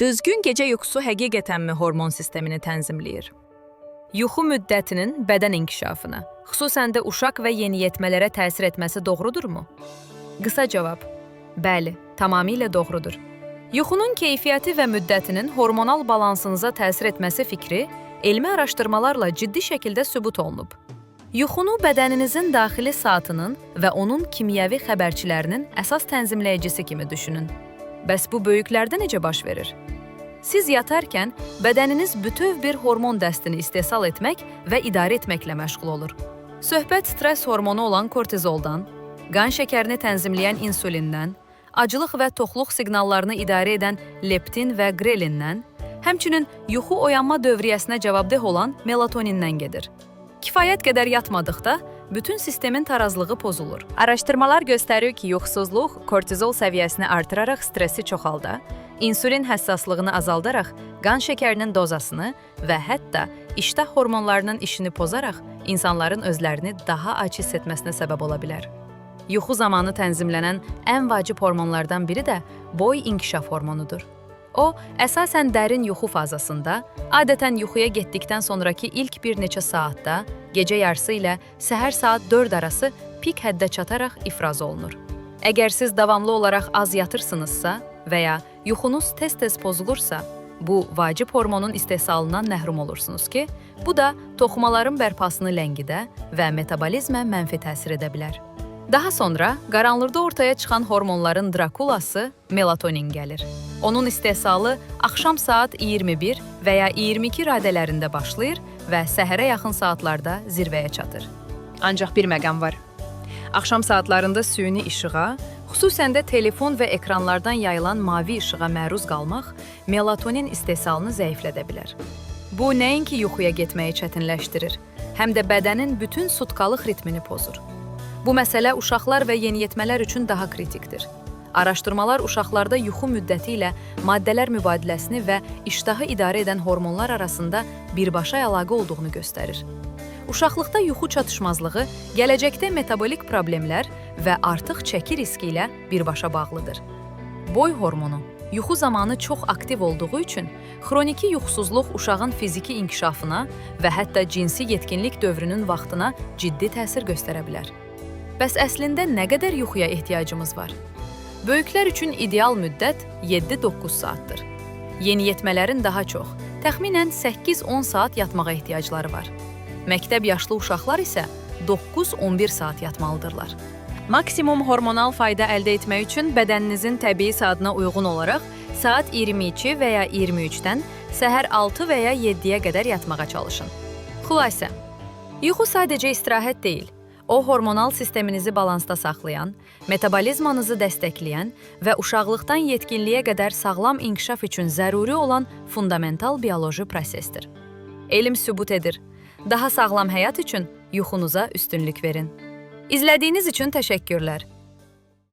Düzgün gecə yuxusu həqiqətənmi hormon sistemini tənzimləyir? Yuxu müddətinin bədən inkişafına, xüsusən də uşaq və yeniyetmələrə təsir etməsi doğrudurmu? Qısa cavab: bəli, tamamilə doğrudur. Yuxunun keyfiyyəti və müddətinin hormonal balansınıza təsir etməsi fikri elmi araşdırmalarla ciddi şəkildə sübut olunub. Yuxunu bədəninizin daxili saatının və onun kimyəvi xəbərçilərinin əsas tənzimləyicisi kimi düşünün. Bəs bu böyüklərdə necə baş verir? Siz yatarkən bədəniniz bütöv bir hormon dəstini istehsal etmək və idarə etməklə məşğul olur. Söhbət stres hormonu olan kortizoldan, qan şəkərini tənzimləyən insulindən, acılıq və toxluq siqnallarını idarə edən leptin və qrelindən, həmçinin yuxu oyanma dövriyyəsinə cavabdeh olan melatonindən gedir. Kifayət qədər yatmadıqda bütün sistemin tarazlığı pozulur. Araşdırmalar göstərir ki, yuxusuzluq kortizol səviyyəsini artıraraq stresi çoxalda, insulin həssaslığını azaldaraq qan şəkərinin dozasını və hətta iştah hormonlarının işini pozaraq insanların özlərini daha ac hiss etməsinə səbəb ola bilər. Yuxu zamanı tənzimlənən ən vacib hormonlardan biri də boy inkişaf hormonudur. O, əsasən dərin yuxu fazasında, adətən yuxuya getdikdən sonraki ilk bir neçə saatda, gecə yarısı ilə səhər saat 4 arası pik həddə çataraq ifraz olunur. Əgər siz davamlı olaraq az yatırsınızsa və ya yuxunuz tez-tez pozulursa, bu vacib hormonun istehsalından məhrum olursunuz ki, bu da toxumaların bərpasını ləngidə və metabolizmə mənfi təsir edə bilər. Daha sonra qaranlıqda ortaya çıxan hormonların Drakulası melatonin gəlir. Onun istehsalı axşam saat 21 və ya 22 radələrində başlayır və səhərə yaxın saatlarda zirvəyə çatır. Ancaq bir məqam var. Axşam saatlarında süni işığa, xüsusən də telefon və ekranlardan yayılan mavi işığa məruz qalmaq melatonin istehsalını zəiflədə bilər. Bu nəinki yuxuya getməyi çətinləşdirir, həm də bədənin bütün sutkalıq ritmini pozur. Bu məsələ uşaqlar və yeniyetmələr üçün daha kritikdir. Araşdırmalar uşaqlarda yuxu müddəti ilə maddələr mübadiləsini və iştahı idarə edən hormonlar arasında birbaşa əlaqə olduğunu göstərir. Uşaqlıqda yuxu çatışmazlığı gələcəkdə metabolik problemlər və artıq çəki riski ilə birbaşa bağlıdır. Boy hormonu yuxu zamanı çox aktiv olduğu üçün xroniki yuxusuzluq uşağın fiziki inkişafına və hətta cinsi yetkinlik dövrünün vaxtına ciddi təsir göstərə bilər. Bəs əslində nə qədər yuxuya ehtiyacımız var? Böyüklər üçün ideal müddət 7-9 saatdır. Yeniyetmələrin daha çox, təxminən 8-10 saat yatmağa ehtiyacları var. Məktəb yaşlı uşaqlar isə 9-11 saat yatmalıdırlar. Maksimum hormonal fayda əldə etmək üçün bədəninizin təbii saatına uyğun olaraq saat 22 və ya 23-dən səhər 6 və ya 7-yə qədər yatmağa çalışın. Xülasə, yuxu sadəcə istirahət deyil. O, hormonal sisteminizi balansda saxlayan, metabolizmanızı dəstəkləyən və uşaqlıqdan yetkinliyə qədər sağlam inkişaf üçün zəruri olan fundamental bioloji prosesdir. Elm sübut edir. Daha sağlam həyat üçün yuxunuza üstünlük verin. İzlədiyiniz üçün təşəkkürlər.